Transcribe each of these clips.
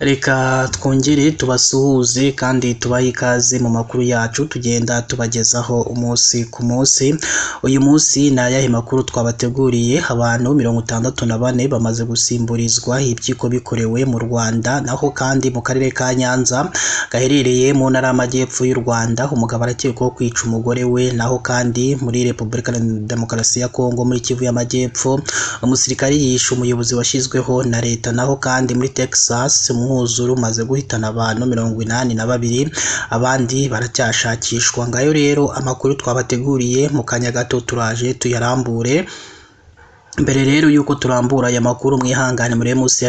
Reka twongere tubasuhuze kandi tubahe ikaze mu makuru yacu tugenda tubagezaho umunsi ku munsi. Uyu munsi ni ayahe makuru twabateguriye? Abantu 64 bamaze gusimburizwa ibyiko bikorewe mu Rwanda, naho kandi mu karere ka Nyanza gaherereye mu ntara y'Amajyepfo y'u Rwanda umugabo arakekwaho kwica umugore we, naho kandi muri Repubulika ya Demokarasi ya Kongo muri Kivu y'Amajyepfo umusirikare yishe umuyobozi washyizweho na leta, naho kandi muri Texas umwuzure umaze guhitana abantu 82 abandi baracyashakishwa. Ngayo rero amakuru twabateguriye, mu kanya gato turaje tuyarambure. Mbere rero yuko turambura aya makuru mwihangane muri munsi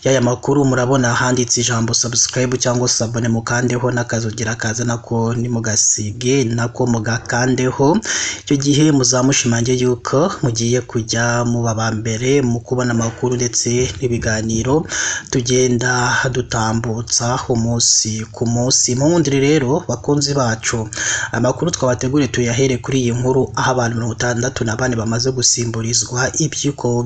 y'aya makuru murabona handitse ijambo subscribe cyangwa se abone, mukandeho n'akazugira kaza nako nimugasige nako mugakandeho, icyo gihe muzamushimange yuko mugiye kujya muba mbere mu kubona amakuru ndetse n'ibiganiro tugenda dutambutsa umunsi ku munsi. Muhundire rero bakunzi bacu, amakuru twabateguriye tuyahere kuri iyi nkuru aho abantu 64 bamaze gusimburizwa ibyiko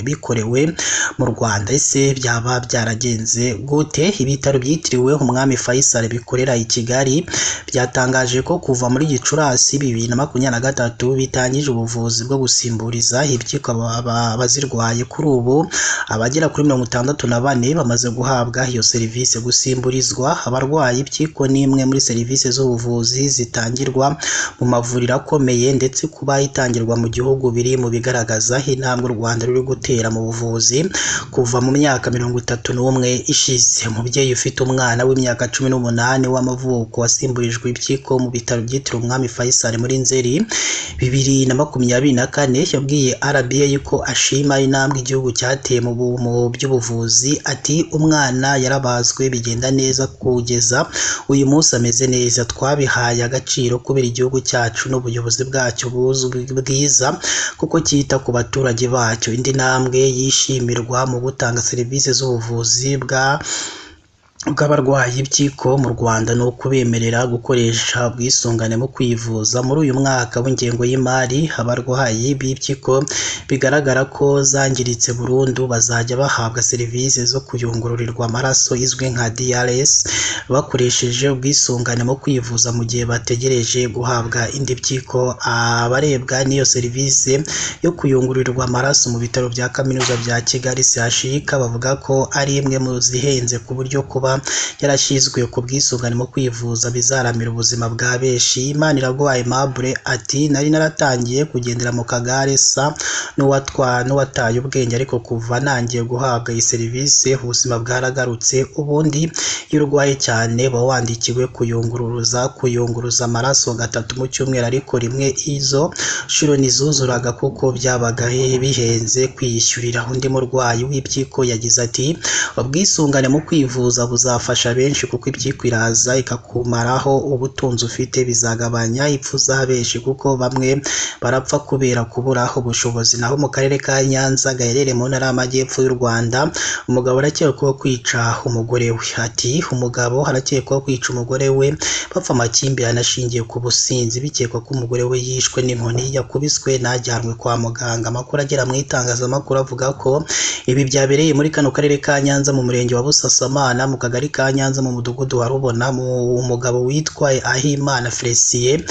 bikorewe mu Rwanda. Ese byaba byaragenze gute? Ibitaro byitiriwe umwami Faisal bikorera i Kigali byatangaje ko kuva muri Gicurasi 2023 bitangije ubuvuzi bwo gusimburiza ibyiko abazirwaye. Kuri ubu abagera kuri 64 bamaze guhabwa iyo serivisi. Gusimburizwa abarwayi ibyiko ni imwe muri serivisi z'ubuvuzi zitangirwa mu mavuriro akomeye, ndetse kuba itangirwa mu gihugu biri mu bigaragaza intambwe u Rwanda ruri gutera mu buvuzi kuva mu myaka 31 ishize. Umubyeyi ufite umwana w'imyaka 18 w'amavuko wasimburijwe ibyiko mu bitaro byitiriwe umwami Faisal muri Nzeri 2024 yabwiye RBA yuko ashima intambwe igihugu cyateye mu by'ubuvuzi. Ati umwana yarabazwe bigenda neza kugeza uyu munsi ameze neza, twabihaye agaciro kubera igihugu cyacu n'ubuyobozi bwacyo bwiza kuko cyita ku baturage bacyo. Indi ntambwe yishimirwa mu gutanga serivisi z'ubuvuzi bw'abarwayi ibyiko mu Rwanda ni ukubemerera gukoresha ubwisungane mu kwivuza. Muri uyu mwaka w'ingengo y'imari abarwayi b'ibyiko bigaragara ko zangiritse burundu bazajya bahabwa serivisi zo kuyungururirwa amaraso izwi nka DRS bakoresheje ubwisungane mu kwivuza mu gihe bategereje guhabwa indi byiko. Abarebwa n'iyo serivisi yo kuyungururirwa amaraso mu bitaro bya kaminuza bya Kigali CHUK bavuga ko ari imwe mu zihenze ku buryo kuba yarashyizwe ku bwisungane mu kwivuza bizaramira ubuzima bwa benshi. Imaniraguha Aimable ati nari naratangiye kugendera mu kagare sa n'uwataye ubwenge, ariko kuva nangiye guhabwa iyi serivisi ubuzima bwaragarutse. Ubundi iyo urwaye cyane uba wandikiwe kuyunguruza amaraso 3 mu cyumweru, ariko rimwe izo shuro nizuzuraga kuko byabaga bihenze kwiyishyurira. Undi murwayi w'ibyiko yagize ati ubwisungane mu kwivuza buzafasha benshi kuko ibyiko iraza ikakumaraho ubutunzi ufite, bizagabanya impfu za benshi kuko bamwe barapfa kubera kubura ubushobozi. Naho mu karere ka Nyanza gaherereye mu ntara y'Amajyepfo y'u Rwanda umugabo arakekwaho kwica umugore we. Ati umugabo arakekwaho kwica umugore we bapfa amakimbirane ashingiye ku businzi, bikekwa ko umugore we yishwe n'inkoni yakubiswe najyanwe kwa muganga. Amakuru agera mu itangazamakuru avuga ko ibi byabereye muri kano karere ka Nyanza mu murenge wa Busasamana mu kagari ka Nyanza mu mudugudu wa Rubona. Umugabo witwa Ahimana Felicien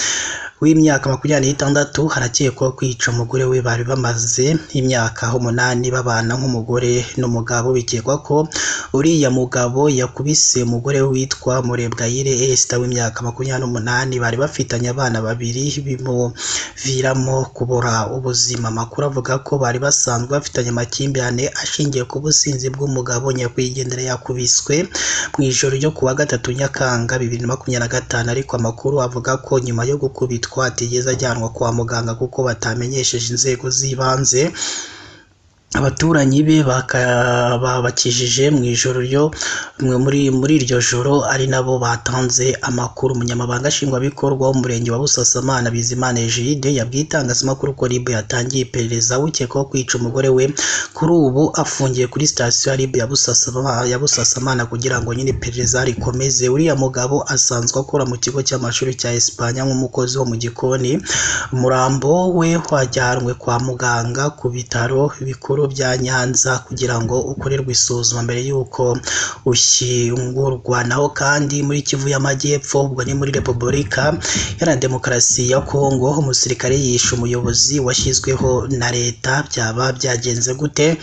w'imyaka 26 harakekwaho kwica umugore we. Bari bamaze imyaka 8 babana nk'umugore n'umugabo. Bikekwa ko uriya mugabo yakubise umugore witwa Murebwayire Esther w'imyaka 28. Bari bafitanye abana 2 bimuviramo kubura ubuzima. Amakuru avuga ko bari basanzwe bafitanye amakimbirane ashingiye ku businzi bw'umugabo. Nyakwigendera yakubiswe mu ijoro ryo kuwa 3 Nyakanga 2025, ariko amakuru avuga ko nyuma yo gukubitwa atigeze ajyanwa kwa muganga kuko batamenyesheje inzego z'ibanze. Abaturanyi be bakijije mu ijoro muri iryo joro, ari nabo batanze amakuru. Umunyamabanga nshingwabikorwa w'umurenge wa Busasamana Bizimana Egide yabwiye itangazamakuru ko RIB yatangiye iperereza ukekwaho kwica umugore we. Kuri ubu afungiye kuri sitasiyo ya RIB ya Busasamana kugira ngo nyine iperereza rikomeze. Uriya mugabo asanzwe akora mu kigo cy'amashuri cya Espanya nk'umukozi wo mu gikoni. Umurambo we wajyanwe kwa muganga ku bitaro bikuru bikuru bya Nyanza kugira ngo ukorerwe isuzuma mbere y'uko ushyingurwa. Naho kandi muri Kivu y'Amajyepfo, ubwo ni muri Repubulika Iharanira Demokarasi ya Kongo, umusirikare yishe umuyobozi washyizweho na leta. Byaba byagenze gute?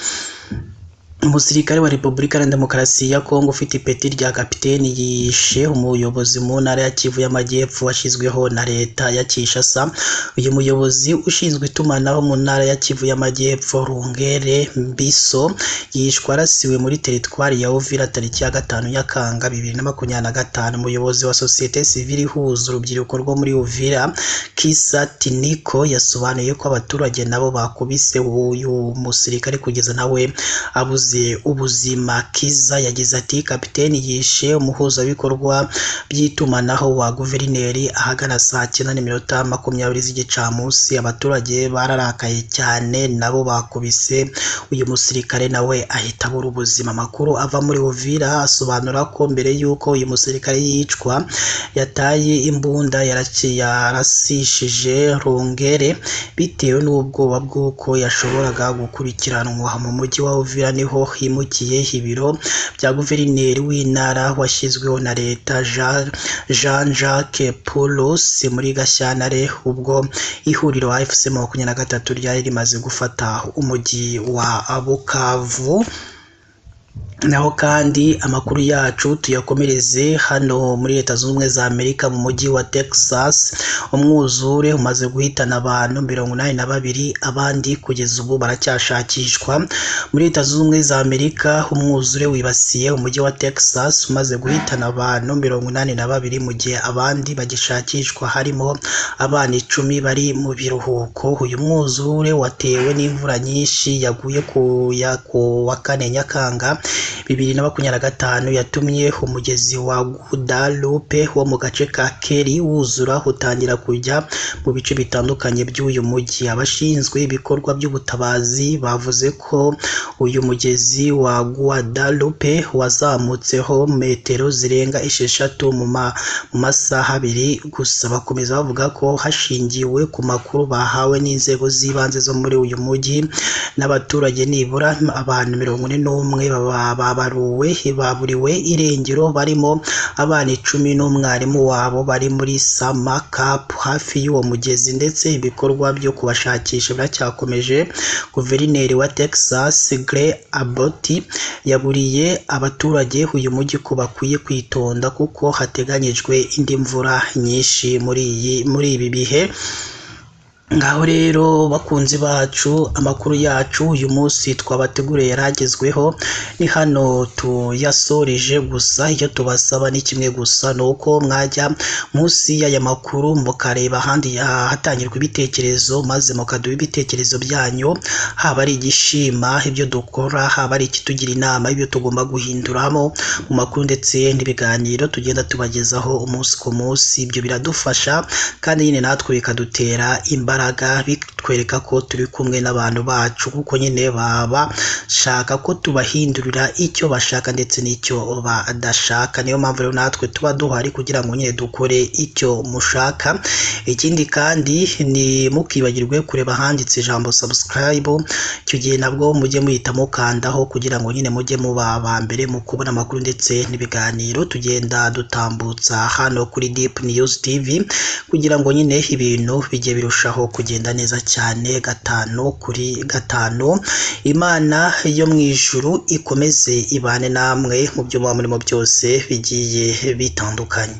Umusirikare wa Repubulika Iharanira Demokarasi ya Kongo ufite ipeti rya kapiteni yishe umuyobozi mu ntara ya Kivu y'Amajyepfo washyizweho na leta ya Kinshasa. Uyu muyobozi ushinzwe itumanaho mu ntara ya Kivu y'Amajyepfo, Rungere Mbiso, yishwe arasiwe muri teritwari ya Uvira tariki ya 5 Nyakanga 2025. Umuyobozi wa sosiyete sivile ihuza urubyiruko rwo muri Uvira, Kisa Tiniko, yasobanuye ko abaturage nabo bakubise uyu musirikare kugeza nawe abuze ubuzima. Kiza yagize ati kapiteni yishe umuhuzabikorwa by'itumanaho wa guverineri ahagana saa 9:20 z'igicamunsi. Abaturage bararakaye cyane, nabo bakubise uyu musirikare nawe ahita abura ubuzima. Amakuru ava muri Uvira asobanura ko mbere y'uko uyu musirikare yicwa yataye imbunda yarasishije Rungere bitewe n'ubwoba bw'uko yashoboraga gukurikiranwa. Mu mujyi wa Uvira niho himukiye ibiro bya guverineri w'intara washyizweho na leta Jean-Jacques Poulos muri Gashyantare, ubwo ihuriro AFC 23 ryari rimaze gufata umujyi wa Bukavu. Naho kandi amakuru yacu tuyakomereze hano muri Leta Zunze Ubumwe za Amerika mu mujyi wa Texas. Umwuzure umaze guhitana abantu 82, abandi kugeza ubu baracyashakishwa. Muri Leta Zunze Ubumwe za Amerika umwuzure wibasiye umujyi wa Texas umaze guhitana abantu 82 mu gihe abandi bagishakishwa, harimo abana 10 bari mu biruhuko. Uyu mwuzure watewe n'imvura nyinshi yaguye ku wa 4 Nyakanga 2025 yatumye umugezi wa Guadalupe wo mu gace ka Kelly wuzura utangira kujya mu bice bitandukanye by'uyu mujyi. Abashinzwe ibikorwa by'ubutabazi bavuze ko uyu mugezi wa Guadalupe wazamutseho metero zirenga 6 mu masaha 2 gusa. Bakomeza bavuga ko hashingiwe ku makuru bahawe n'inzego z'ibanze zo muri uyu mujyi n'abaturage, nibura abantu 41 baburiwe irengero, barimo abana 10 n'umwarimu wabo bari muri Sama Cap hafi y'uwo mugezi, ndetse ibikorwa byo kubashakisha biracyakomeje. Guverineri wa Texas Greg Abbott yaburiye abaturage uyu mujyi ko bakwiye kwitonda kuko hateganyijwe indi mvura nyinshi muri ibi bihe. Ngaho rero bakunzi bacu, amakuru yacu uyu munsi twabateguriye yaragezweho ni hano tuyasoreje. Gusa icyo tubasaba ni kimwe gusa, nuko mwajya munsi y'aya makuru mukareba ahandi hatangirwa ibitekerezo, maze mukaduha ibitekerezo byanyu, haba ari igishima ibyo dukora, haba ari ikitugira inama ibyo tugomba guhinduramo mu makuru ndetse n'ibiganiro tugenda tubagezaho umunsi ku munsi. Ibyo biradufasha kandi nyine natwe bikadutera imbaraga, bitwereka ko turi kumwe n'abantu bacu, kuko nyine baba shaka ko tubahindurira icyo bashaka ndetse n'icyo badashaka. Niyo mpamvu rero natwe tuba duhari kugira ngo nyine dukore icyo mushaka. Ikindi kandi ni mukibagirwe kureba handitse ijambo subscribe, icyo gihe nabwo mujye muhita mukandaho kugira ngo nyine mujye muba aba mbere mu kubona amakuru ndetse n'ibiganiro tugenda dutambutsa hano kuri Deep News TV, kugira ngo nyine ibintu bijye birushaho kugenda neza cyane 5 kuri 5. Imana yo mu ijuru ikomeze ibane namwe mu byo murimo byose bigiye bitandukanye.